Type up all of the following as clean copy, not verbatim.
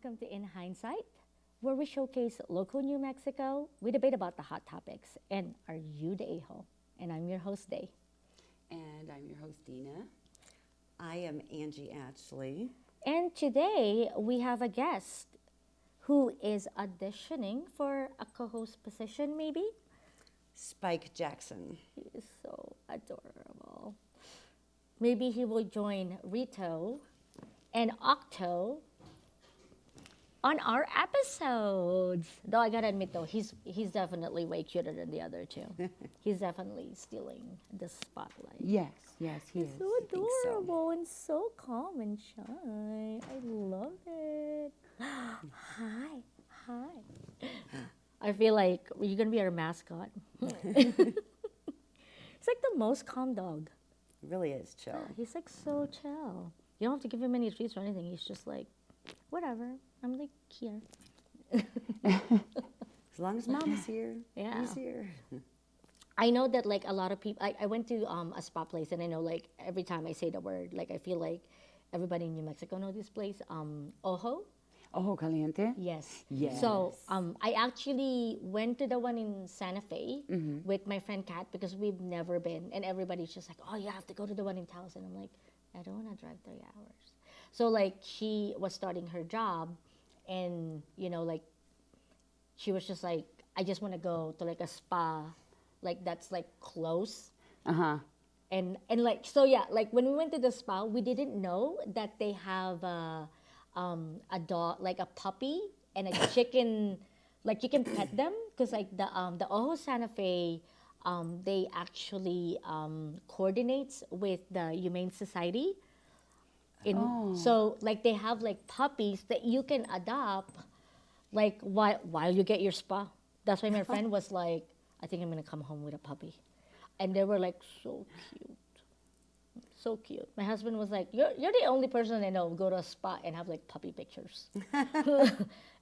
welcome to In Hindsight, where we showcase local New Mexico, we debate about the hot topics, and are you the a-hole? And I'm your host, Day. And I'm your host, Dina. I am Angie Ashley. And today we have a guest who is auditioning for a co-host position, maybe? Spike Jackson. He is so adorable. Maybe he will join Rito and Octo on our episodes. Though I gotta admit, though, he's definitely way cuter than the other two. He's definitely stealing the spotlight. Yes, he is. So adorable and so calm and shy. I love it. Hi. I feel like you're gonna be our mascot. He's like the most calm dog. He really is chill. He's like so chill. You don't have to give him any treats or anything. He's just like, whatever. I'm like here. As long as Mama's here, Yeah. he's here. I know that like a lot of people. I went to a spa place, and I know like every time I say the word, like I feel like everybody in New Mexico knows this place. Ojo. Ojo Caliente? Yes. Yes. So I actually went to the one in Santa Fe with my friend Kat because we've never been, and everybody's just like, oh, you have to go to the one in Taos, and I'm like, I don't want to drive 3 hours. So like she was starting her job, and like she was just like, I just want to go to like a spa, like that's like close. And like so yeah, like when we went to the spa, we didn't know that they have a dog, like a puppy and a chicken, like you can pet them because like the Ojo Santa Fe, they actually coordinates with the Humane Society. So like they have like puppies that you can adopt, like while you get your spa. That's why my friend was like, I think I'm gonna come home with a puppy, and they were like so cute. So cute. My husband was like, you're the only person I know go to a spa and have like puppy pictures.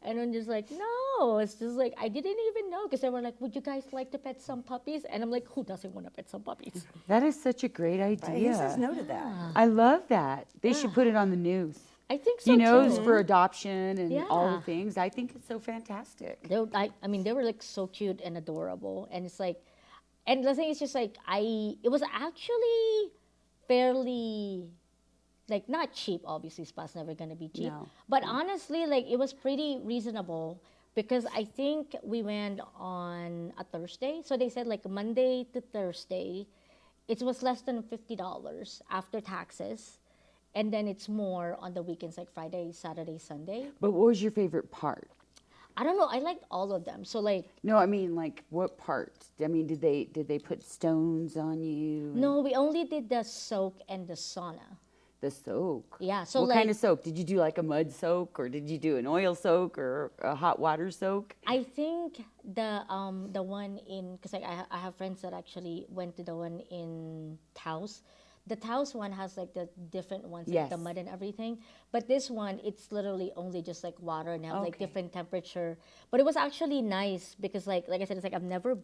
And I'm just like, no, it's just like, I didn't even know because they were like, would you guys like to pet some puppies? And I'm like, who doesn't want to pet some puppies? That is such a great idea. Right? Who says no to that? I love that. They should put it on the news. I think so too. For adoption and all Yeah. the things. I think it's so fantastic. I mean, they were like so cute and adorable. And it's like, and the thing is just like, it was actually fairly, like not cheap, obviously spa's never going to be cheap, No. but honestly like it was pretty reasonable because I think we went on a Thursday, so they said like Monday to Thursday it was less than $50 after taxes, and then it's more on the weekends like Friday, Saturday, Sunday. But what was your favorite part? I don't know, I liked all of them, so like No, I mean, like, what part? I mean, did they put stones on you? no, we only did the soak and the sauna. The soak. Yeah, so what like kind of soak? Did you do like a mud soak, or did you do an oil soak, or a hot water soak? I think the one in, because like I have friends that actually went to the one in Taos. The Taos one has like the different ones, like the Yes. mud and everything. But this one, it's literally only just like water and have like Okay. different temperature. But it was actually nice because like I said, it's like I've never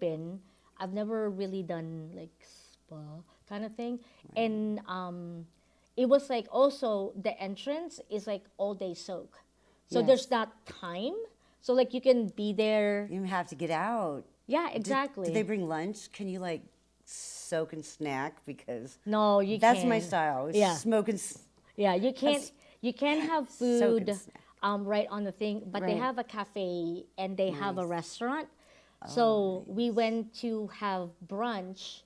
really done like spa kind of thing, and it was like also the entrance is like all day soak, so Yes. there's not time. So like you can be there. You have to get out. Yeah, exactly. Did they bring lunch? Can you like soak and snack? Because No, you that's can't. my style. Is Yeah. Smoke and Yeah, you can't. You can have Soak and food snack. right on the thing, but they Right. have a cafe and they have a restaurant. So we went to have brunch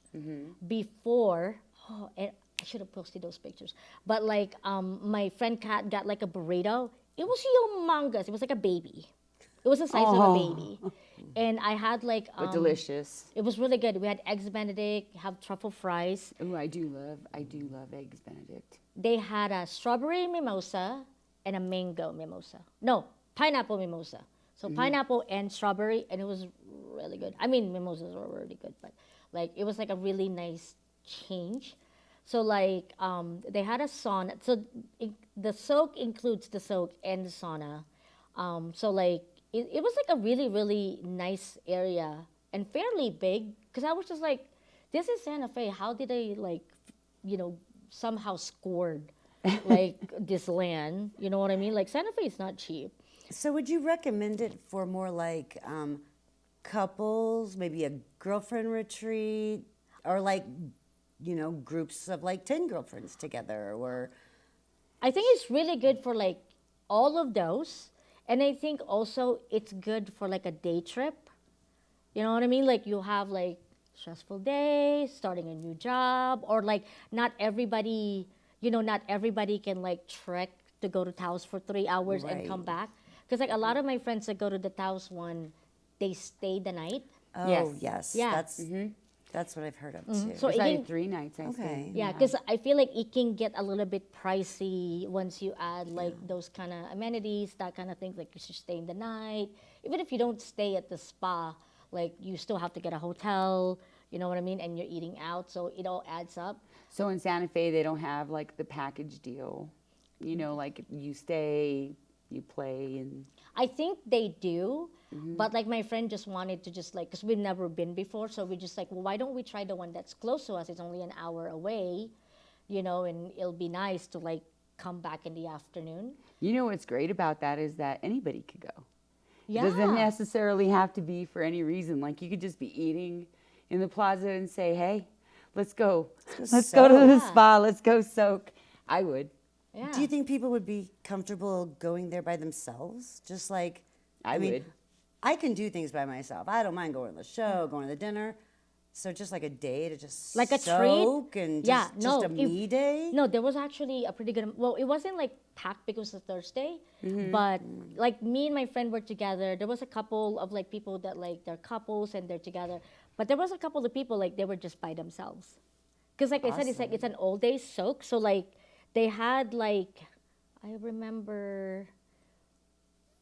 before. Oh, and I should have posted those pictures. But like, my friend Kat got like a burrito. It was humongous. It was like a baby. It was the size of a baby. And I had like But delicious. It was really good. We had eggs Benedict, have truffle fries. Oh, I do love eggs Benedict. They had a strawberry mimosa and a mango mimosa. No, pineapple mimosa. So pineapple and strawberry, and it was really good. I mean, mimosas were really good, but like it was like a really nice change. So like they had a sauna. So the soak includes the soak and the sauna. So like it was like a really really nice area and fairly big because I was just like, this is Santa Fe. How did they like, somehow scored like this land? You know what I mean? Like Santa Fe is not cheap. So would you recommend it for more like couples, maybe a girlfriend retreat, or like, groups of like 10 girlfriends together, or I think it's really good for like all of those. And I think also it's good for like a day trip. You know what I mean? Like you have like stressful day, starting a new job, or like not everybody, not everybody can like trek to go to Taos for 3 hours and come Right. back. Because like a lot of my friends that go to the Taos one, they stay the night. oh Yes. yes, Yeah. that's what I've heard of too. So It's it like can, 3 nights I Okay. stayed. yeah, because I feel like it can get a little bit pricey once you add like those kind of amenities, that kind of things. Like you should stay in the night, even if you don't stay at the spa. Like you still have to get a hotel. You know what I mean? And you're eating out, so it all adds up. So in Santa Fe, they don't have like the package deal. Like you stay, you play, and I think they do, but like my friend just wanted to just like, because we've never been before, so we just like, well, why don't we try the one that's close to us? It's only an hour away, and it'll be nice to like come back in the afternoon. what's great about that is that anybody could go. Yeah. It doesn't necessarily have to be for any reason. Like you could just be eating in the plaza and say, "Hey, let's go. Let's go to the soak." spa. Let's go soak." I would. Yeah. Do you think people would be comfortable going there by themselves? Just like, I mean, would. I can do things by myself. I don't mind going to the show, going to the dinner. So just like a day to just Like a soak treat? and Yeah, just, no, just a me day. No, there was actually a pretty good. Well, it wasn't like packed because it's a Thursday, but like me and my friend were together. There was a couple of like people that like they're couples and they're together, but there was a couple of people like they were just by themselves. Because like I said, it's like it's an all day soak. So like they had like I remember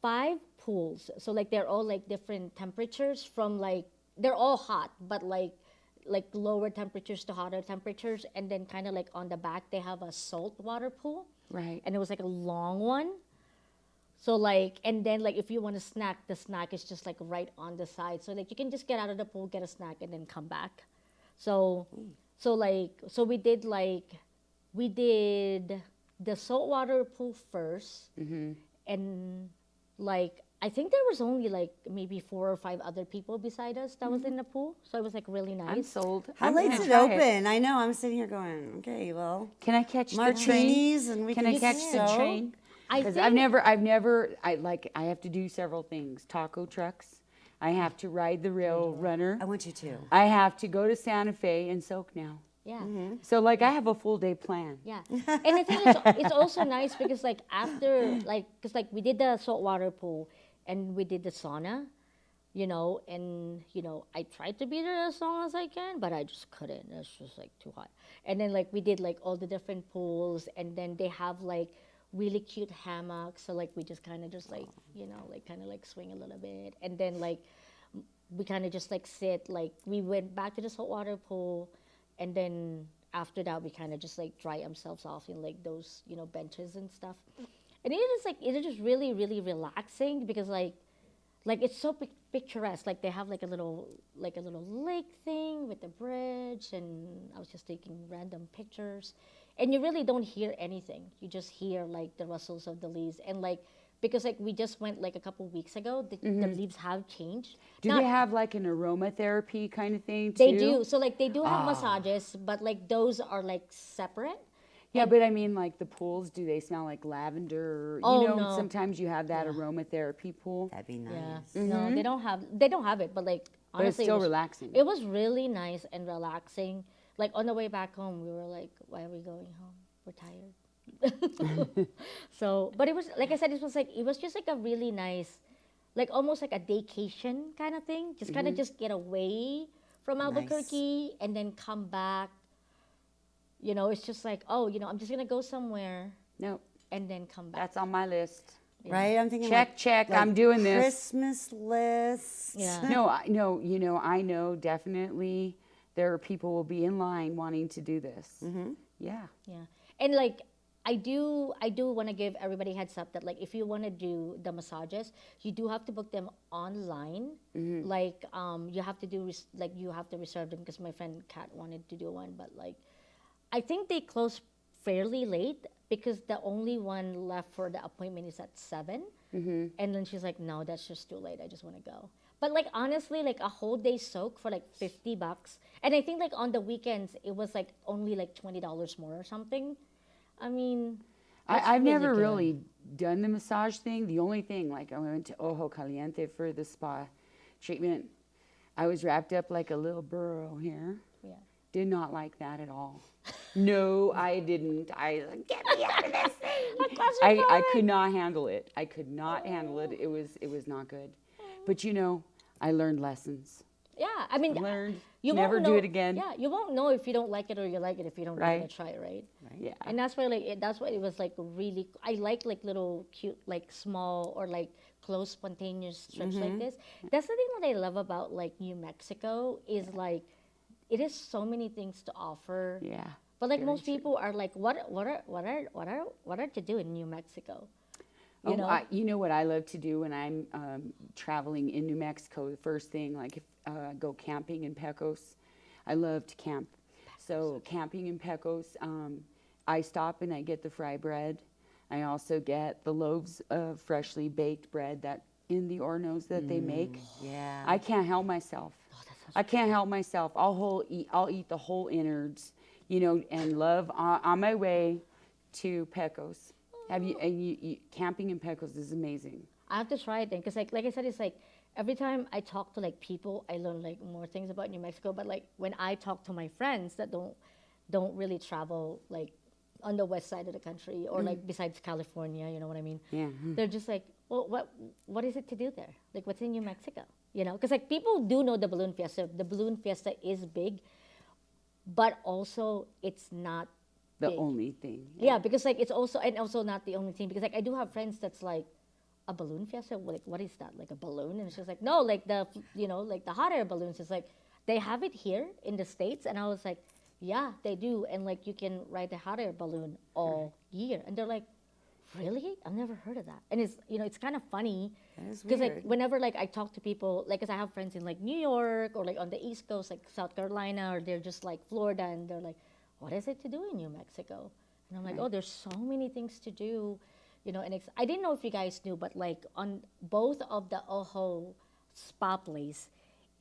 5 pools. So like they're all like different temperatures from like they're all hot, but like lower temperatures to hotter temperatures, and then kind of like on the back they have a salt water pool, Right. and it was like a long one. So like, and then like if you want a snack, the snack is just like right on the side. So like you can just get out of the pool, get a snack, and then come back. So, so we did the saltwater pool first, and like I think there was only like maybe 4 or 5 other people beside us that was in the pool. So it was like really nice. I'm sold. How I'm late's gonna it try open? I know, I'm sitting here going, okay, well, Can I catch the train? martinis and we Can I catch the so. train? I Because think- I have to do several things. Taco trucks. I have to ride the rail runner. I want you to. I have to go to Santa Fe and soak now. Yeah. So like I have a full day plan. Yeah, and I think it's also nice because like after like because like we did the saltwater pool and we did the sauna, and I tried to be there as long as I can, but I just couldn't. It's just like too hot. And then like we did like all the different pools, and then they have like really cute hammocks. So like we just kind of just like like kind of like swing a little bit, and then like we kind of just like sit. Like we went back to the saltwater pool. And then after that, we kind of just like dry ourselves off in like those, benches and stuff. And it is just really, really relaxing because like it's so picturesque. Like they have like a little lake thing with the bridge, and I was just taking random pictures. And you really don't hear anything. You just hear like the rustles of the leaves, and like because like we just went like a couple weeks ago, the leaves have changed. Do Not- they have like an aromatherapy kind of thing too? They do. So like they do have massages, but like those are like separate. Yeah, but I mean like the pools, do they smell like lavender? Oh, no. Sometimes you have that aromatherapy pool. That'd be nice. Yeah. No, they don't have it, but like But it's honestly, still it was, relaxing. It was really nice and relaxing. Like on the way back home, we were like, "Why are we going home? We're tired." So, but it was like I said, it was just like a really nice, like almost like a vacation kind of thing. Just kind of just get away from Albuquerque and then come back. It's just like, oh, I'm just gonna go somewhere No, and then come back. that's on my list. Right? I'm thinking Check, I'm doing this. Christmas list. Yeah. No, I know definitely there are people will be in line wanting to do this. Yeah. Yeah, and like I do want to give everybody heads up that like if you want to do the massages, you do have to book them online. Like you have to do you have to reserve them because my friend Kat wanted to do one, but like I think they close fairly late because the only one left for the appointment is at 7. And then she's like, no, that's just too late. I just want to go. But like honestly, like a whole day soak for like $50, and I think like on the weekends it was like only like $20 more or something. I mean, that's I've never good. really done the massage thing. The only thing, like I went to Ojo Caliente for the spa treatment. I was wrapped up like a little burro here. Yeah. Did not like that at all. No, I didn't. I like, get me out of this thing. I could not handle it. I could not handle it. It was not good. But you know, I learned lessons. Yeah, I mean, Learned you never won't do know, it again. Yeah, you won't know if you don't like it or you like it if you don't Right. really try it, right? Yeah. And that's why that's why it was like really. I like little cute, like small or like close spontaneous trips like this. That's the thing that I love about like New Mexico is like it is so many things to offer. Yeah. But like very most true. people are like, what are to do in New Mexico? You know what I love to do when I'm traveling in New Mexico? The first thing, like if I go camping in Pecos, I love to camp. So camping in Pecos, I stop and I get the fry bread. I also get the loaves of freshly baked bread that in the hornos that they make. Yeah. I can't help myself. I can't help myself. I'll eat the whole innards, you know, and love on my way to Pecos. Have you camping in Pecos is amazing. I have to try it then, because like I said, it's like every time I talk to like people, I learn like more things about New Mexico. But like when I talk to my friends that don't really travel like on the west side of the country or like besides California, you know what I mean? Yeah. They're just like, well, what is it to do there? Like, what's in New Mexico? You know, because like people do know the balloon fiesta. The balloon fiesta is big, but also it's not The big. only thing. Yeah, because like it's also not the only thing, because like I do have friends that's like a balloon fiesta. Like, what is that? Like a balloon? And she's like, no, like the like the hot air balloons. It's like they have it here in the States, and I was like, yeah, they do, and like you can ride the hot air balloon all year, and they're like, really? I've never heard of that. And it's it's kind of funny That is because like weird. whenever like I talk to people, like, 'cause I have friends in like New York or like on the East Coast, like South Carolina, or they're just like Florida, and they're like, what is it to do in New Mexico? And I'm like, oh, there's so many things to do, and I didn't know if you guys knew, but like on both of the Ojo spa place,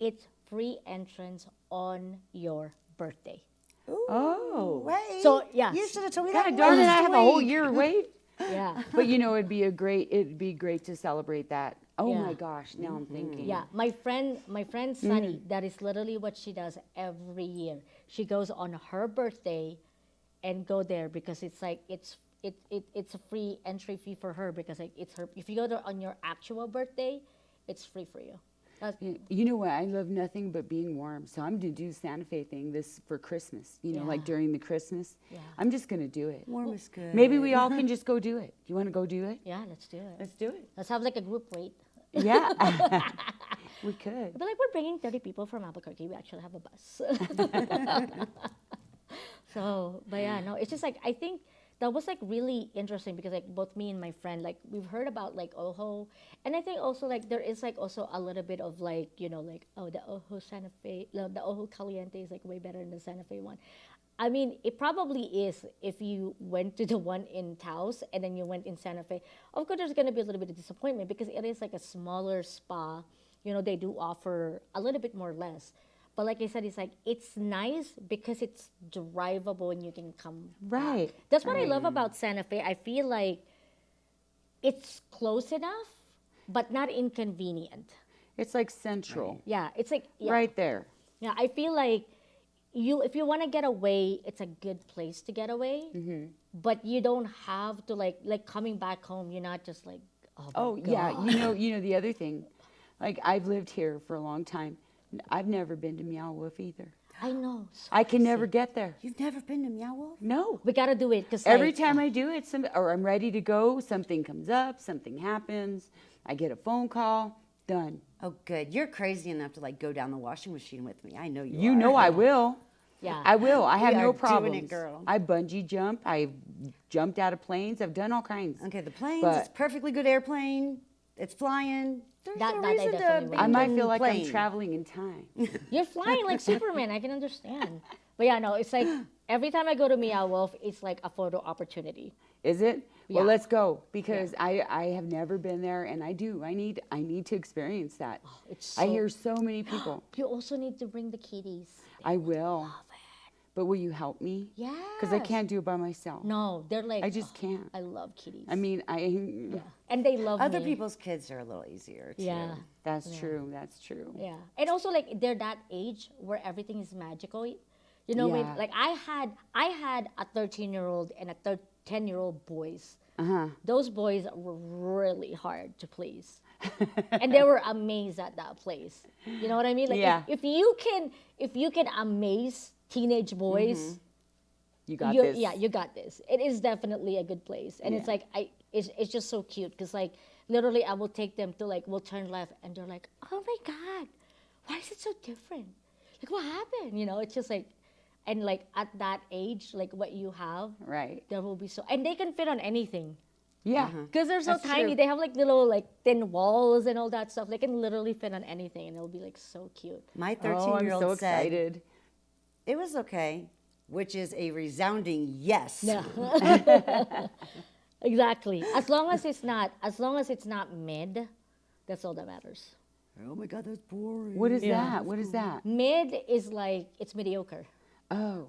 it's free entrance on your birthday. Ooh, Oh. wait. So, yeah. You should have told me God that darn it! I last have a whole week. year to wait. Yeah. But you know, it'd be great to celebrate that. Oh Yeah. my gosh! Now I'm thinking. Yeah, my friend Sunny, that is literally what she does every year. She goes on her birthday and go there because it's like it's a free entry fee for her, because like it's her, if you go there on your actual birthday, it's free for you. That's, You know what? I love nothing but being warm. So I'm gonna do Santa Fe thing this for Christmas. You know, like Yeah. during the Christmas. Yeah. I'm just gonna do it. Warm is good. Maybe we all can just go do it. You want to go do it? yeah, let's do it. Let's do it. Let's have like a group rate. Yeah. We could. But like we're bringing 30 people from Albuquerque. We actually have a bus. So, but yeah, no, it's just like I think that was like really interesting, because like both me and my friend, like we've heard about like Ojo, and I think also like there is like also a little bit of like like, oh, the Ojo Santa Fe, the Ojo Caliente is like way better than the Santa Fe one. I mean, it probably is if you went to the one in Taos and then you went in Santa Fe. Of course, there's going to be a little bit of disappointment because it is like a smaller spa. They do offer a little bit more less. But like I said, it's like, it's nice because it's drivable and you can come back. Right. That's what I love about Santa Fe. I feel like it's close enough, but not inconvenient. It's like central. Yeah, it's like, yeah. Right there. Yeah, I feel like if you want to get away, it's a good place to get away. But you don't have to like coming back home. You're not just like, Oh yeah. You know the other thing, like I've lived here for a long time. I've never been to Meow Wolf either. I know. So I can never get there. You've never been to Meow Wolf? No. we gotta do it because Every time I do it, or I'm ready to go, something comes up, something happens. I get a phone call. Done. Oh, good. You're crazy enough to like go down the washing machine with me. I know you. You are. know I will. Yeah. I will. I have We no are problems. doing it, girl. I bungee jump. I've jumped out of planes. I've done all kinds. Okay, the planes. But- It's a perfectly good airplane. It's flying. There's That- no that I reason definitely to. will. I might be feel like I'm plane. traveling in time. You're flying like Superman. I can understand. But yeah, no, it's like every time I go to Meow Wolf, it's like a photo opportunity. Is it? Well, Yeah. let's go because I have never been there, and I need to experience that. It's I so- hear so many people. You also need to bring the kitties. I will. But will you help me? Yeah. Because I can't do it by myself. No, they're like. I just can't. I love kitties. I mean, and they love Other me. people's kids are a little easier too. Yeah. that's true. That's true. Yeah, and also like they're that age where everything is magical. You know, Yeah. like I had a 13-year-old and a 10-year-old boys. Uh-huh. Those boys were really hard to please, and they were amazed at that place. You know what I mean? Like Yeah. if you can amaze teenage boys, You got you, this. yeah, you got this. It is definitely a good place, and it's Yeah. like it's just so cute because like literally I will take them to like we'll turn left and they're like, oh my god, why is it so different? Like what happened? You know, it's just like, and like at that age, like what you have, Right. there will be so, and they can fit on anything Yeah. because they're so That's tiny. true. They have like little like thin walls and all that stuff. They can literally fit on anything, and it'll be like so cute. My Oh, I'm 13-year-old so said excited. it was okay, which is a resounding yes. Yeah. Exactly. As long as it's not mid, that's all that matters. Oh my God, that's boring. What is that? What is that? Mid is like it's mediocre. Oh.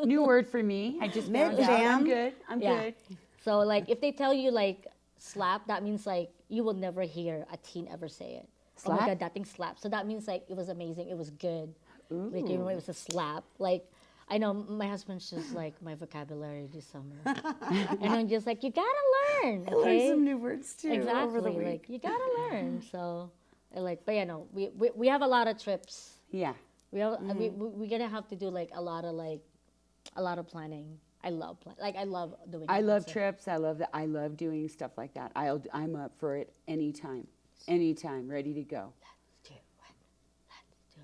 New word for me. I just found out. I'm Mid-jam. good. I'm Yeah. good. So like if they tell you like slap, that means like you will never hear a teen ever say it. Oh my Slap? god, that thing slapped. So that means like it was amazing, it was good. Like you know, it was a slap. Like I know my husband's just like my vocabulary this summer. And I'm just like, you gotta learn. I learned Okay? some new words too Exactly. over the week. Like you gotta learn. So like, but yeah, no, we have a lot of trips. Yeah. We're gonna have to do like a lot of planning. I love I love doing. I that love stuff. trips. I love doing stuff like that. I'm up for it anytime. Anytime, ready to go. Do it. Let's do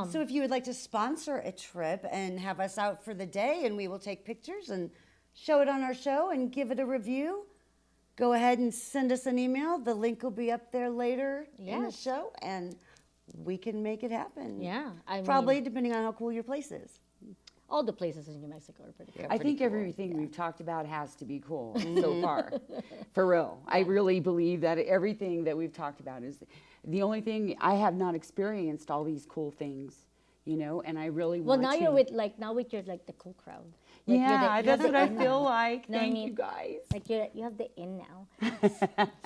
it. So if you would like to sponsor a trip and have us out for the day and we will take pictures and show it on our show and give it a review, go ahead and send us an email. The link will be up there later in the Yes. show and we can make it happen. Yeah, I mean, Probably depending on how cool your place is. all the places in New Mexico are pretty cool. I think everything we've talked about has to be cool so far. For real. I really believe that everything that we've talked about is the only thing. I have not experienced all these cool things, you know, and I really Well, want now to. you're with the cool crowd. Like, you're Yeah, you have that's the what I in feel now. like. Know what I Thank mean? you guys. Like you have the in now.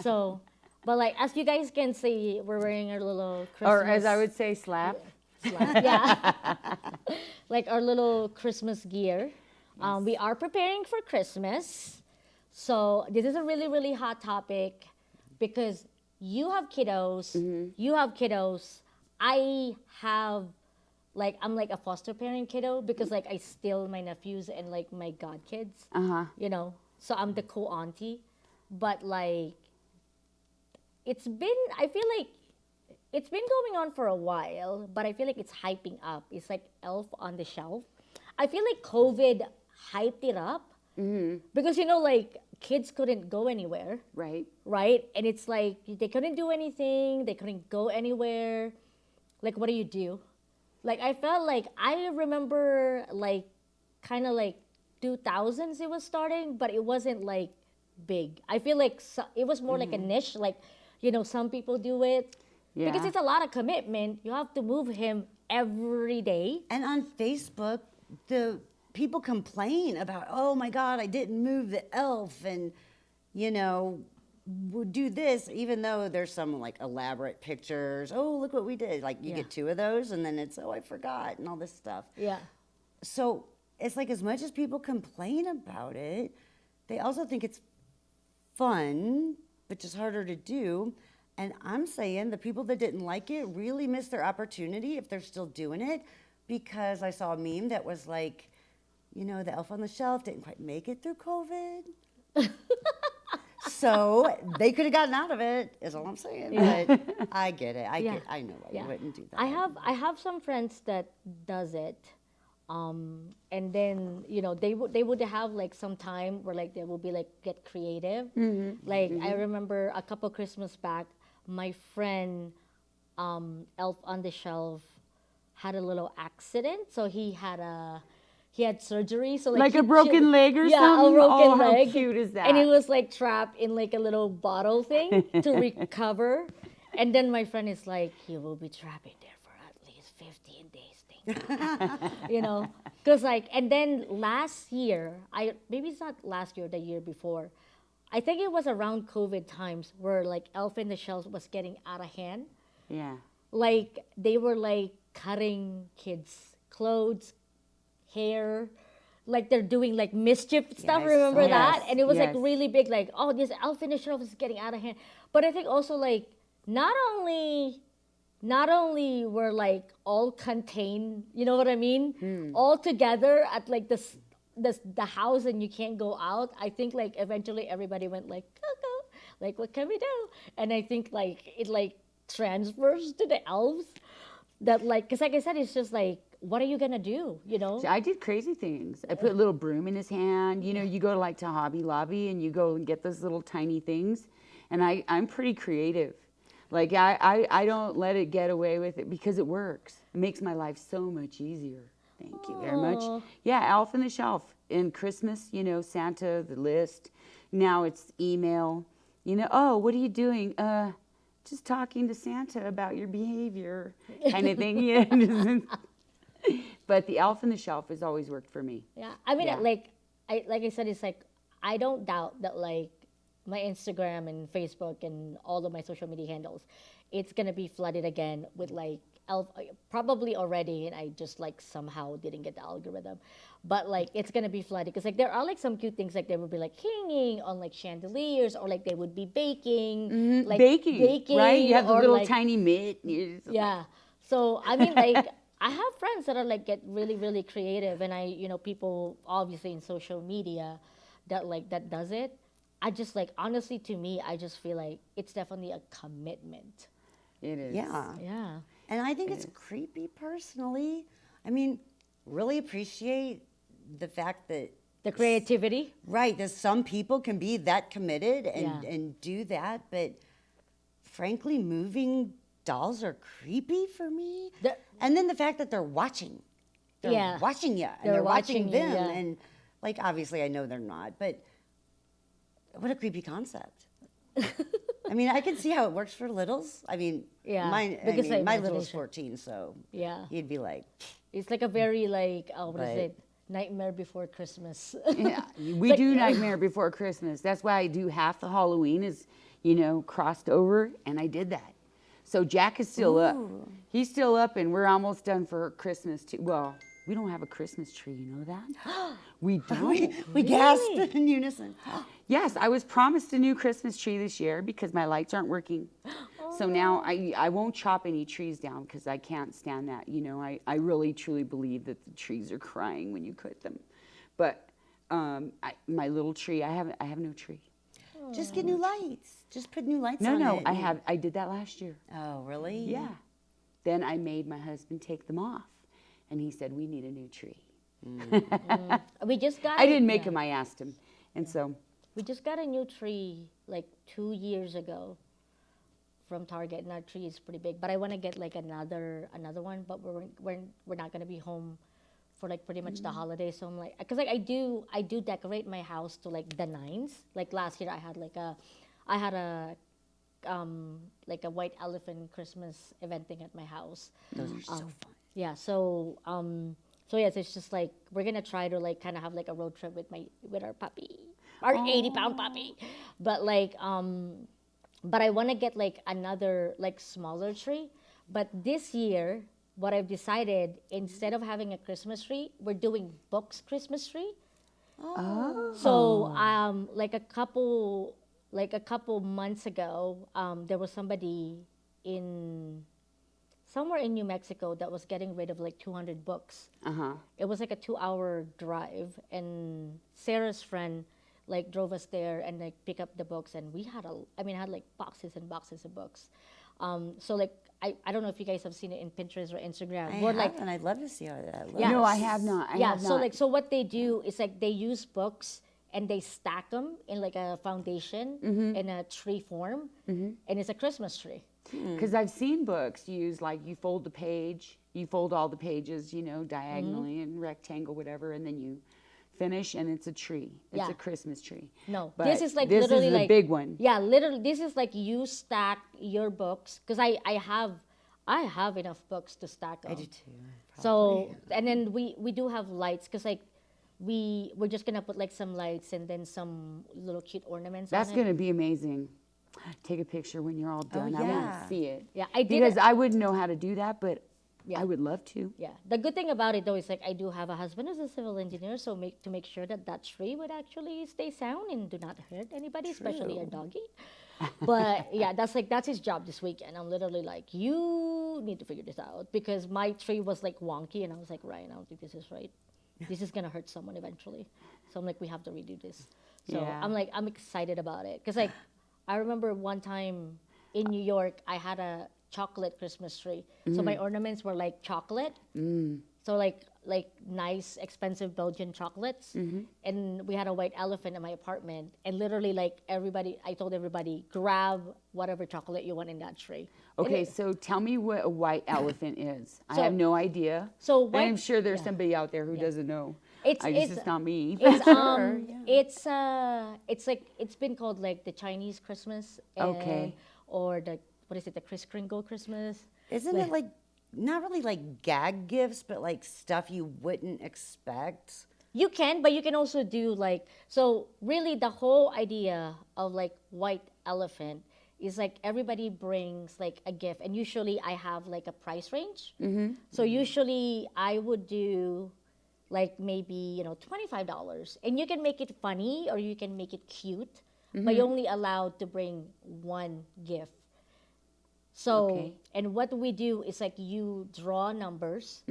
So, but like as you guys can see, we're wearing our little Christmas. Or as I would say, slap. yeah, like our little Christmas gear. We are preparing for Christmas, so this is a really really hot topic because you have kiddos. You have kiddos. I have I'm like a foster parent kiddo because like I steal my nephews and like my godkids. You know, so I'm the cool auntie, but like I feel like it's been going on for a while, but I feel like it's hyping up. It's like Elf on the Shelf. I feel like COVID hyped it up because like kids couldn't go anywhere, Right. right? And it's like they couldn't do anything, they couldn't go anywhere. Like, what do you do? Like, I felt like I remember like kind of like 2000s it was starting, but it wasn't like big. I feel like it was more like a niche. Like, some people do it. Because Yeah. it's a lot of commitment. You have to move him every day. And on Facebook, the people complain about, oh my God, I didn't move the elf and, would do this, even though there's some like elaborate pictures. Oh, look what we did. Like you Yeah. get 2 of those and then it's, oh, I forgot and all this stuff. Yeah. So it's like as much as people complain about it, they also think it's fun, but just harder to do. And I'm saying the people that didn't like it really missed their opportunity if they're still doing it, because I saw a meme that was like, the elf on the shelf didn't quite make it through COVID. So they could have gotten out of it, is all I'm saying. But I get it. I know why you wouldn't do that. I have some friends that does it. And then they would have like some time where like they will be like get creative. Like I remember a couple Christmas back, my friend Elf on the Shelf had a little accident, so he had a he had surgery, so Like he a broken leg or yeah, something? a broken Oh, leg. how cute is that? And he was like trapped in like a little bottle thing to recover. And then my friend is like, he will be trapped in there for at least 15 days, you know, because like, and then last year, maybe it's not last year, the year before, I think it was around COVID times where like Elf in the Shells was getting out of hand. Yeah. Like they were like cutting kids' clothes, hair, like they're doing like mischief stuff. I Remember saw that? that. And it was like Yes. really big. Like, oh, this Elf in the Shells is getting out of hand. But I think also like not only were like all contained, you know what I mean? All together at like the house and you can't go out. I think like eventually everybody went like, go, like what can we do? And I think like it like transfers to the elves that like, because like I said, it's just like, what are you gonna do? You know? See, I did crazy things. I put a little broom in his hand. You know, you go to like to Hobby Lobby and you go and get those little tiny things. And I'm pretty creative. Like I don't let it get away with it because it works. It makes my life so much easier. Thank you very Aw. much. Yeah, Elf on the Shelf. In Christmas, you know, Santa, the list. Now it's email. You know, oh, what are you doing? Just talking to Santa about your behavior, kind of thing. Yeah. But the Elf on the Shelf has always worked for me. Yeah, I mean, Yeah. like I said, it's like I don't doubt that like my Instagram and Facebook and all of my social media handles, it's gonna be flooded again with like elf, probably already, and I just like somehow didn't get the algorithm, but like it's gonna be flooded because like there are like some cute things like they would be like hanging on like chandeliers or like they would be baking, like Baking, right? You have the or, little like, tiny mitt. and you're just like- yeah. So I mean, like I have friends that are like get really really creative, and people obviously in social media that does it. I just like honestly to me, I just feel like it's definitely a commitment. It is. Yeah. Yeah. And I think it's creepy personally. I mean, really appreciate the fact that, The creativity. right, that some people can be that committed and, Yeah. and do that. But frankly, moving dolls are creepy for me. The- And then the fact that they're watching. They're Yeah. watching you and They're they're watching watching you, them. yeah. And like, obviously, I know they're not, but what a creepy concept. I mean, I can see how it works for littles. I mean, Yeah, mine, I because mean, of my little's imagination. 14, so Yeah. he'd be like, It's like a very like what is Right. it? Nightmare Before Christmas. Yeah, we like- do Nightmare Before Christmas. That's why I do half the Halloween is, crossed over, and I did that. So Jack is still up. He's still up, and we're almost done for Christmas too. Well, we don't have a Christmas tree, you know that? We don't. we gasped in unison. Yes, I was promised a new Christmas tree this year because my lights aren't working. So now I won't chop any trees down because I can't stand that. I really truly believe that the trees are crying when you cut them. But my little tree, I have no tree. Just get new lights. Just put new lights No, on no, it. I did that last year. Oh, really? Yeah. Then I made my husband take them off, and he said we need a new tree. We just got. I didn't make him. I asked him, and so We just got a new tree like 2 years ago from Target, and our tree is pretty big. But I want to get like another one, but we're not gonna be home for like pretty much the holidays. So I'm like, because like I do decorate my house to like the nines. Like last year, I had like a white elephant Christmas event thing at my house. Those are so fun. Yeah, so yes, it's just like we're gonna try to like kind of have like a road trip with our puppy, our 80-pound puppy, but but I want to get like another like smaller tree. But this year, what I've decided, instead of having a Christmas tree, we're doing books Christmas tree. So like a couple months ago, there was somebody somewhere in New Mexico that was getting rid of like 200 books. It was like a 2-hour drive, and Sarah's friend like drove us there and like pick up the books, and we had had like boxes and boxes of books. So like I don't know if you guys have seen it in Pinterest or Instagram. I We're have, like and I'd love to see how that looks. Yeah. no, I have not. I have not. so what they do is like they use books and they stack them in like a foundation in a tree form, and it's a Christmas tree. Because I've seen books use like you fold the page, you fold all the pages, diagonally and rectangle, whatever, and then you finish, and it's a tree. It's Yeah. a Christmas tree. No, But this is like this literally is the like big one. Yeah, literally, this is like you stack your books because I have enough books to stack them. I do too. So and then we do have lights because like we're just gonna put like some lights and then some little cute ornaments. That's on it. going to be amazing. Take a picture when you're all done. I want yeah. to see it. Yeah, I did. Because I wouldn't know how to do that, but Yeah. I would love to. Yeah, the good thing about it though is like I do have a husband who's a civil engineer, so to make sure that that tree would actually stay sound and do not hurt anybody, especially our doggy. But yeah, that's his job this weekend. I'm literally like, you need to figure this out because my tree was like wonky, and I was like, Ryan, I don't think this is right. This is gonna hurt someone eventually. So I'm like, we have to redo this. So Yeah. I'm excited about it because like I remember one time in New York, I had a chocolate Christmas tree. So my ornaments were like chocolate. So like nice expensive Belgian chocolates. And we had a white elephant in my apartment. And literally like I told everybody, grab whatever chocolate you want in that tree. Okay, so tell me what a white elephant is. I So- have no idea. so And white- I'm sure there's yeah. somebody out there who doesn't know. It's not me. it's like it's been called like the Chinese Christmas. Okay. Or the what is it, the Kris Kringle Christmas? Isn't it like not really like gag gifts, but like stuff you wouldn't expect? You can, but you can also do like, so really the whole idea of like white elephant is like everybody brings like a gift, and usually I have like a price range. So usually I would do like maybe, $25, and you can make it funny or you can make it cute, but you're only allowed to bring one gift. So, Okay. and what we do is like you draw numbers.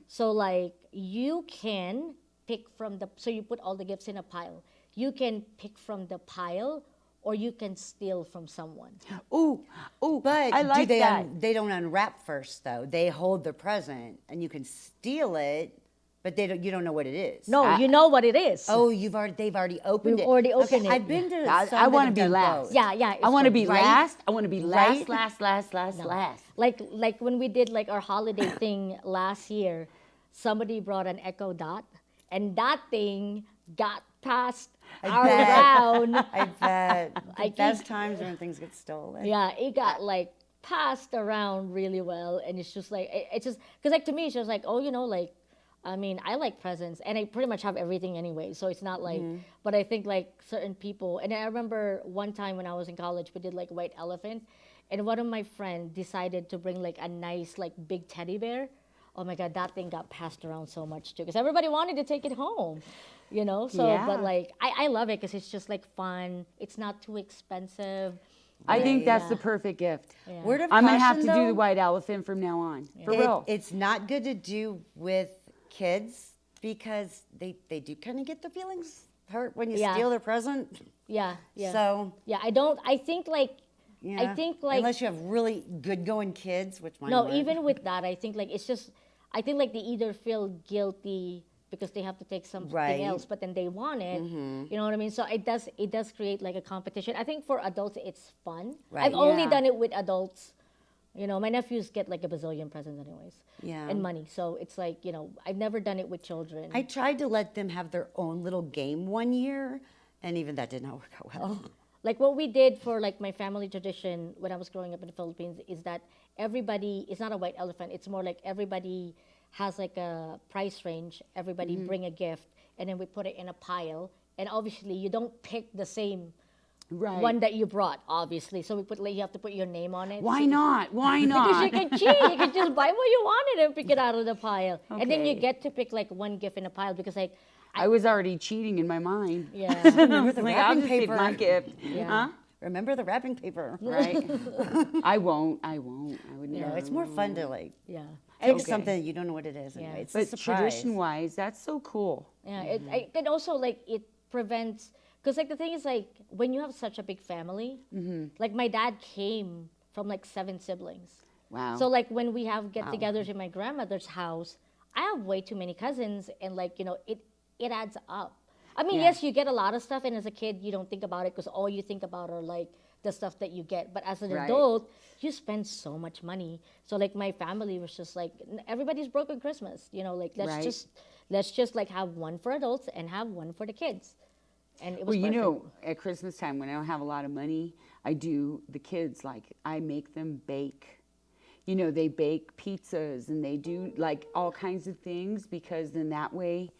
So like you can pick from so you put all the gifts in a pile. You can pick from the pile or you can steal from someone. Ooh, But I like they that. they don't unwrap first though. They hold the present, and you can steal it, but you don't know what it is. No, you know what it is. Oh, they've already opened We've it. already Okay, opened it, I've been to. I some want to that be have done last. both. Yeah, I want to be Right? last. I want to be Right? last. Like when we did like our holiday thing last year, somebody brought an Echo Dot, and that thing got passed bet. around. I bet. The I best think- times when things get stolen. Yeah, it got like passed around really well, and it's just like it's just because like to me it's just like, oh, like I mean, I like presents, and I pretty much have everything anyway, so it's not like. But I think like certain people, and I remember one time when I was in college, we did like white elephant, and one of my friends decided to bring like a nice like big teddy bear. Oh my God, that thing got passed around so much too, because everybody wanted to take it home, So, Yeah. but like I love it because it's just like fun. It's not too expensive. I think that's Yeah. the perfect gift. Yeah. Word of I'm gonna have caution, to do the though, white elephant from now on. For real. It's not good to do with kids because they do kind of get their feelings hurt when you Yeah. steal their present. Yeah, yeah. So Yeah, I think like yeah, I think like unless you have really good going kids, which mine no, weren't. even with that, I think like it's just I think like they either feel guilty because they have to take something Right. else, but then they want it. Mm-hmm. You know what I mean? So it does create like a competition. I think for adults it's fun. Right. I've only Yeah. done it with adults. My nephews get like a bazillion presents anyways. Yeah. And money. So it's like, I've never done it with children. I tried to let them have their own little game one year, and even that did not work out well. Like what we did for like my family tradition when I was growing up in the Philippines is that everybody, it's not a white elephant, it's more like everybody has like a price range, everybody bring a gift, and then we put it in a pile, and obviously you don't pick the same Right. one that you brought, obviously, so we put like you have to put your name on it. Why So- not? Why because you not? can cheat. You can just buy what you wanted and pick it out of the pile, and then you Okay. get to pick like one gift in a pile because like I was already cheating in my mind. yeah. Remember the Like, I'll wrapping just pick paper. my gift. Yeah. Huh? Remember the wrapping paper. Right. I won't. I would No, never. it's more fun to like Yeah. pick Okay. something you don't know what it is. Yeah. Anyway. It's a But surprise. tradition-wise, that's so cool. Yeah, it can also like it prevents because like the thing is like when you have such a big family, like my dad came from like 7 siblings. Wow. So like when we have get-togethers in my grandmother's house, I have way too many cousins, and like it adds up. I mean, Yeah. yes, you get a lot of stuff, and as a kid, you don't think about it because all you think about are like the stuff that you get. But as an Right. adult, you spend so much money. So like my family was just like, everybody's broke on Christmas. Like Right. let's just like have one for adults and have one for the kids. And it was Well, perfect. at Christmas time when I don't have a lot of money, I do the kids, like, I make them bake. They bake pizzas and they do like all kinds of things, because then that way,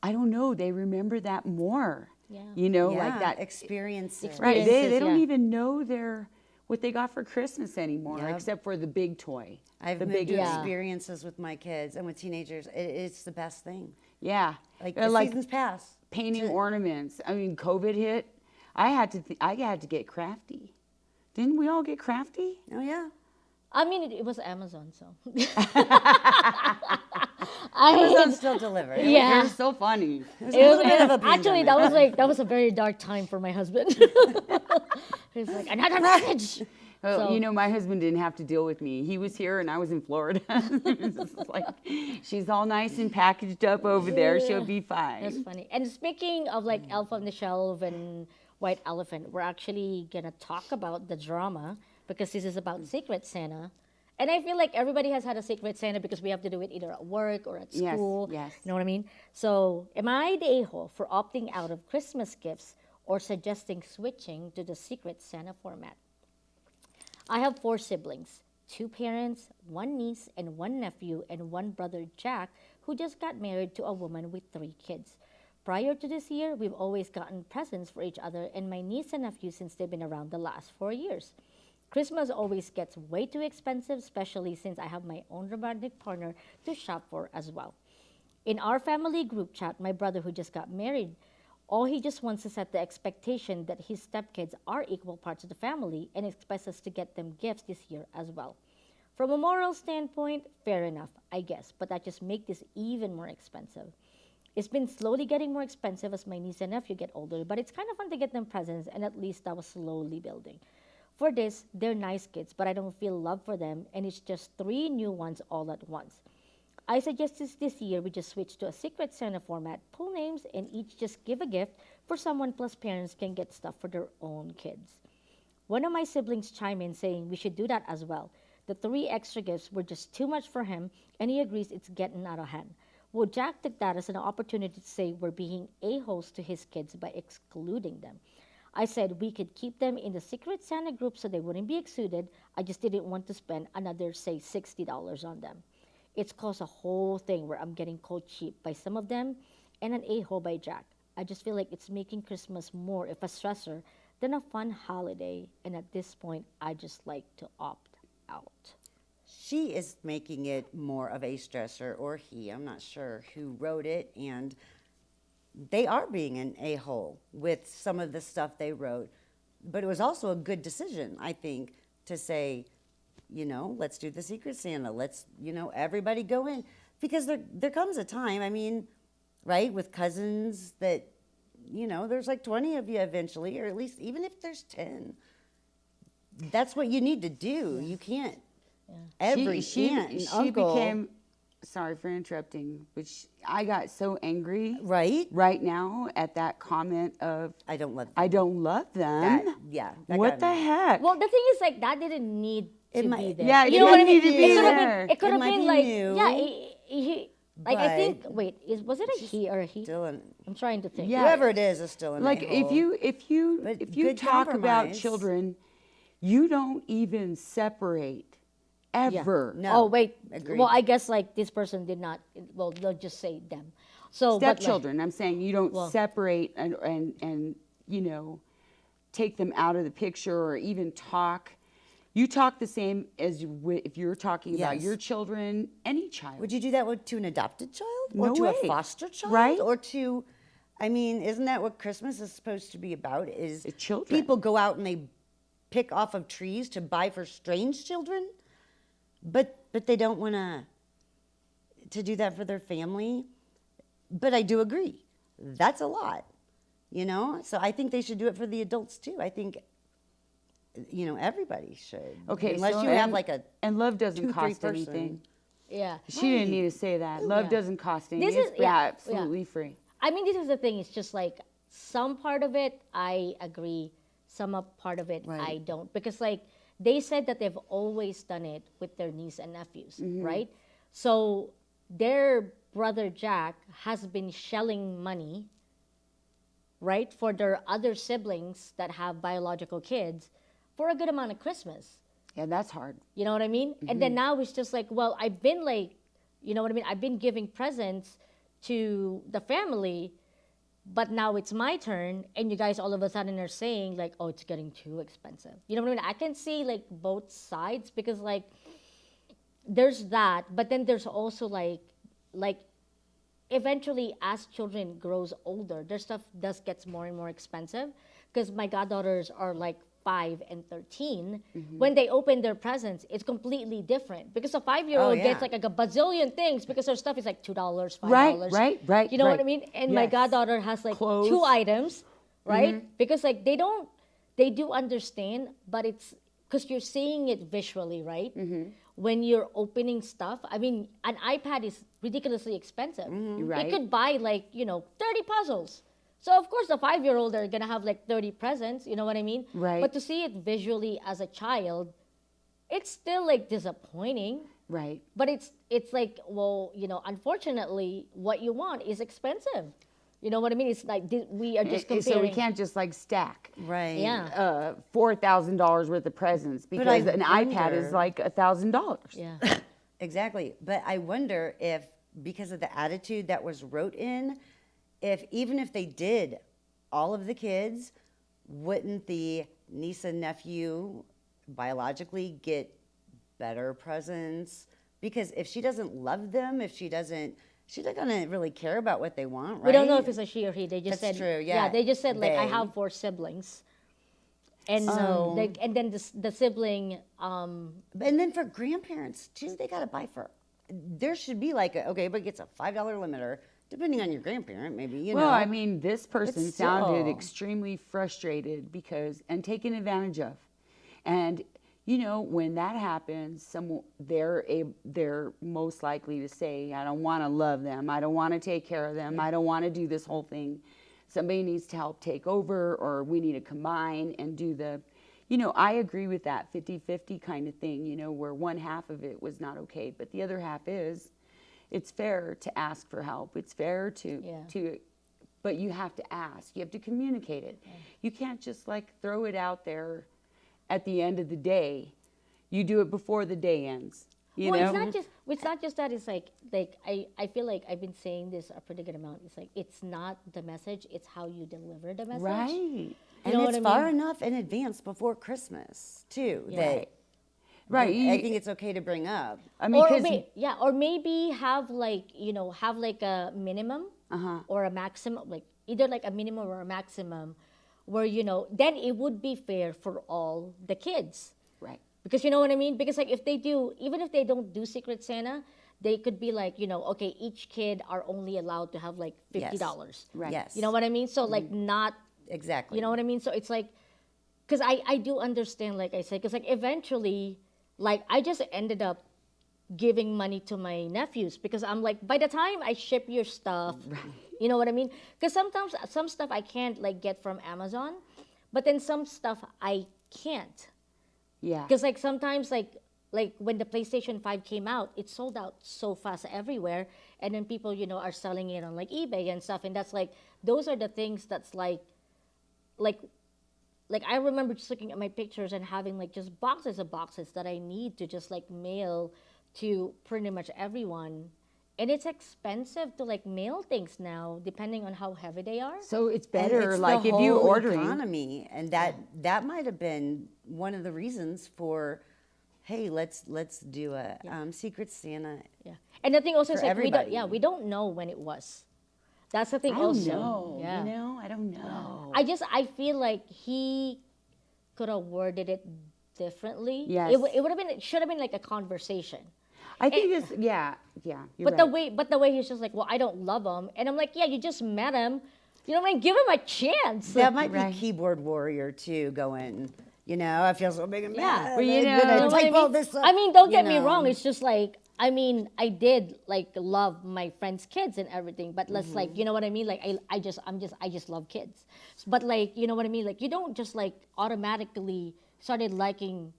I don't know, they remember that more. Yeah. Like that. experiences. Right. They Experiences, don't yeah. even know what they got for Christmas anymore, Yep. except for the big toy. I've the moved big to Yeah. experiences with my kids and with teenagers. It's the best thing. Yeah. Like Uh, the like seasons pass. painting ornaments. I mean, COVID hit. I had to get crafty. Didn't we all get crafty? Oh yeah. I mean, it was Amazon, so. Amazon still delivered. Yeah. You're so funny. It was a little bit of a Actually, pandemic. that was a very dark time for my husband. He's like, another message. Well, So- my husband didn't have to deal with me. He was here and I was in Florida. It's like, she's all nice and packaged up over there. She'll be fine. That's funny. And speaking of like Elf on the Shelf and White Elephant, we're actually gonna talk about the drama because this is about Secret Santa. And I feel like everybody has had a Secret Santa because we have to do it either at work or at Yes, school. yes. You know what I mean? So, am I the a-hole for opting out of Christmas gifts or suggesting switching to the Secret Santa format? I have 4 siblings, 2 parents, 1 niece and 1 nephew, and 1 brother, Jack, who just got married to a woman with 3 kids. Prior to this year, we've always gotten presents for each other and my niece and nephew since they've been around the last 4 years. Christmas always gets way too expensive, especially since I have my own romantic partner to shop for as well. In our family group chat, my brother who just got married, all he just wants to set the expectation that his stepkids are equal parts of the family and expects us to get them gifts this year as well. From a moral standpoint, fair enough, I guess, but that just makes this even more expensive. It's been slowly getting more expensive as my niece and nephew get older, but it's kind of fun to get them presents, and at least that was slowly building. For this, they're nice kids, but I don't feel love for them, and it's just 3 new ones all at once. I suggest this year we just switch to a Secret Santa format, pull names, and each just give a gift for someone, plus parents can get stuff for their own kids. One of my siblings chimed in saying we should do that as well. The 3 extra gifts were just too much for him, and he agrees it's getting out of hand. Well, Jack took that as an opportunity to say we're being a-holes to his kids by excluding them. I said we could keep them in the Secret Santa group so they wouldn't be excluded. I just didn't want to spend another, say, $60 on them. It's caused a whole thing where I'm getting called cheap by some of them and an a-hole by Jack. I just feel like it's making Christmas more of a stressor than a fun holiday, and at this point, I just like to opt out. She is making it more of a stressor, or he, I'm not sure who wrote it, and they are being an a-hole with some of the stuff they wrote. But it was also a good decision, I think, to say, let's do the Secret Santa. Let's, everybody go in. Because there comes a time, I mean, right, with cousins that, there's like 20 of you eventually, or at least even if there's 10. That's what you need to do. You can't. Every aunt and she uncle. became, sorry for interrupting, but I got so angry right now at that comment of, I don't love them. I don't love them. that What got the me. heck? Well, the thing is, like, that didn't need to It be might- there. Yeah, it you know what I didn't mean? need to be It could have there. been, it could It have might been be like, new, yeah, he like, I think, but wait, was it a he or a he? Still I'm trying to think. Yeah. whoever it is still an Like a-hole. if you But good talk about compromise. children, you don't even separate Yeah. ever. No. Oh, wait. Agreed. Well, I guess, like, this person did not, well, they'll just say them. So, but, like, Stepchildren. I'm saying you don't Well- separate and take them out of the picture or even talk. You talk the same as if you're talking about Yes. your children, any child. Would you do that to an adopted child? Or No to way. a foster child? Right. Or to, I mean, isn't that what Christmas is supposed to be about? Is It's children. people go out and they pick off of trees to buy for strange children? But they don't want to do that for their family. But I do agree. That's a lot. So I think they should do it for the adults too. I think everybody should. Okay, Unless so you have and- like a and love doesn't 2-3 cost person. anything. yeah. She didn't need to say that. Love Yeah. doesn't cost anything. This It's is- yeah, absolutely free. I mean, this is the thing. It's just like some part of it, I agree. some of part of it Right. I don't, because like they said that they've always done it with their niece and nephews, right? So their brother Jack has been shelling money, right, for their other siblings that have biological kids for a good amount of Christmas. Yeah, that's hard. You know what I mean? And then now it's just like, well, I've been like, you know what I mean? I've been giving presents to the family, but now it's my turn, and you guys all of a sudden are saying like, oh, it's getting too expensive. You know what I mean? I can see like both sides, because like there's that, but then there's also like eventually as children grows older, their stuff does gets more and more expensive, because my goddaughters are like 5 and 13. When they open their presents, it's completely different, because a 5-year-old yeah. gets like a bazillion things, because their stuff is like $2, $5. Right. You know what I right. mean? And my Yes. goddaughter has like Clothes. 2 items, right? Because like they do understand, but it's because you're seeing it visually, right? When you're opening stuff, I mean, an iPad is ridiculously expensive. Right. It could buy like, 30 puzzles. So of course the 5-year-old are gonna have like 30 presents, you know what I mean? Right. But to see it visually as a child, it's still like disappointing. Right. But it's like, well, unfortunately, what you want is expensive. You know what I mean? It's like we are just comparing. So we can't just like stack Right. Yeah. $4,000 worth of presents, because I an iPad is wonder- like $1,000. Yeah. Exactly. But I wonder if, because of the attitude that was wrote in, if even if they did all of the kids, wouldn't the niece and nephew biologically get better presents? Because if she doesn't love them, she's not gonna really care about what they want, right? We don't know if it's a she or he. They just That's said, true, yeah. they just said like, I They. have 4 siblings, and So- and then the sibling, And then for grandparents, geez, they gotta buy for. There should be like everybody gets a $5 limiter, depending on your grandparent, maybe. You Well, know. I mean, this person sounded still. extremely frustrated and taken advantage of. And when that happens, they're most likely to say, I don't want to love them. I don't want to take care of them. I don't want to do this whole thing. Somebody needs to help take over, or we need to combine and do the, I agree with that 50-50 kind of thing, where one half of it was not okay, but the other half is, it's fair to ask for help. It's fair but you have to ask. You have to communicate it. You can't just like throw it out there at the end of the day. You do it before the day ends. You know? it's not just that. It's like I feel like I've been saying this a pretty good amount. It's like, it's not the message, it's how you deliver the message. Right. And know it's what I far mean? enough in advance before Christmas too. Yeah. Right. I think it's okay to bring up. I mean, Or 'cause- or maybe have like a minimum or a maximum, like either like a minimum or a maximum, where then it would be fair for all the kids. right. Because you know what I mean? Because like even if they don't do Secret Santa, they could be like, okay, each kid are only allowed to have like $50. Right. Yes. You know what I mean? So like not, Exactly. you know what I mean? So it's like, because I do understand, like I said, because like eventually, like I just ended up giving money to my nephews, because I'm like, by the time I ship your stuff, you know what I mean? Because sometimes some stuff I can't like get from Amazon, but then some stuff I can't. Yeah. Because like sometimes like when the PlayStation 5 came out, it sold out so fast everywhere, and then people are selling it on like eBay and stuff, and that's like, those are the things that's like I remember just looking at my pictures and having like just boxes of boxes that I need to just like mail to pretty much everyone. And it's expensive to like mail things now, depending on how heavy they are. So it's And better, it's like the if you whole ordering. economy, and that might have been one of the reasons for, hey, let's do a Secret Santa. Yeah. And the thing also is For like everybody. we don't know when it was. That's the thing I don't also. know. Yeah. I don't know. I feel like he could have worded it differently. Yes. It should have been like a conversation. I think it's you're But right. the way he's just like, well, I don't love him, and I'm like, yeah, you just met him. You know what I mean? Give him a chance. That might Right. be keyboard warrior too, going, I feel so big and Yeah. mad. Well, you I'm know- gonna You know what I type all mean? this up. I mean, don't get me you know. wrong. It's just like I mean, I did like love my friends' kids and everything, but let's like, you know what I mean? Like, I just love kids. But like, you know what I mean? Like, you don't just like automatically started liking,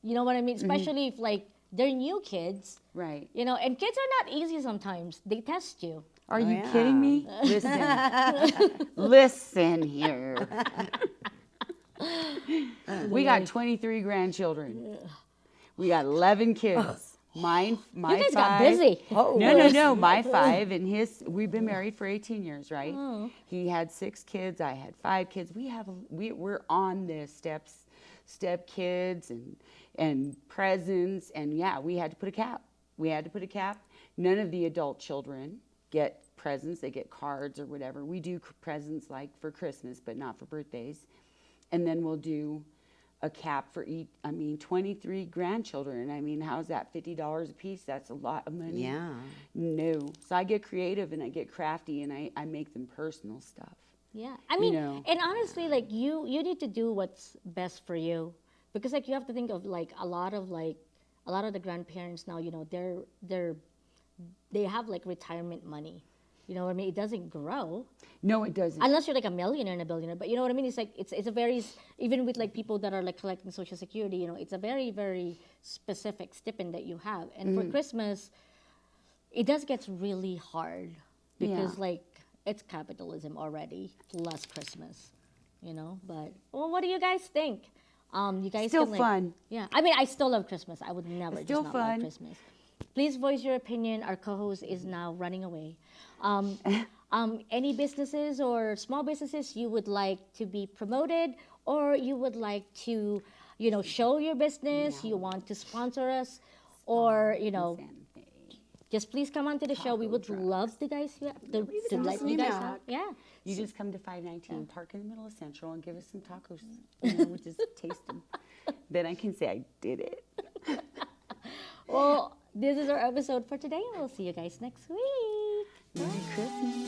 you know what I mean? Especially if like they're new kids, Right. you know, and kids are not easy sometimes. They test you. Are you yeah. kidding me? Listen. Listen here. We got 23 grandchildren. We got 11 kids. My You guys five. got busy. Oh, No. My 5 and his. We've been married for 18 years, right? He had 6 kids. I had 5 kids. We're on the step kids and presents, and yeah, we had to put a cap. None of the adult children get presents. They get cards or whatever. We do presents like for Christmas, but not for birthdays. And then we'll do a cap for 23 grandchildren. I mean, how's that? $50 a piece? That's a lot of money. Yeah. No. So I get creative and I get crafty and I make them personal stuff. Yeah, I mean, know. and honestly, like you need to do what's best for you, because like you have to think of like a lot of the grandparents now. You know, they have like retirement money. You know what I mean? It doesn't grow No, it doesn't. unless you're like a millionaire and a billionaire. But you know what I mean? It's like it's a very, even with like people that are like collecting Social Security. You know, it's a very very specific stipend that you have. And for Christmas, it does get really hard because Yeah. like it's capitalism already plus Christmas, you know. But well, what do you guys think? You guys Still can, like, fun. Yeah, I mean, I still love Christmas. I would never It's just still not love fun. Christmas. Please voice your opinion. Our co-host is now running away. Any businesses or small businesses you would like to be promoted, or you would like to, you know, show your business, you want to sponsor us, or, you know, just please come on to the show. We would love to guys to let you guys out. Yeah. You just come to 519, park in the middle of Central, and give us some tacos. And then we'll just taste them. Then I can say I did it. Well, this is our episode for today, and we'll see you guys next week. Merry Christmas.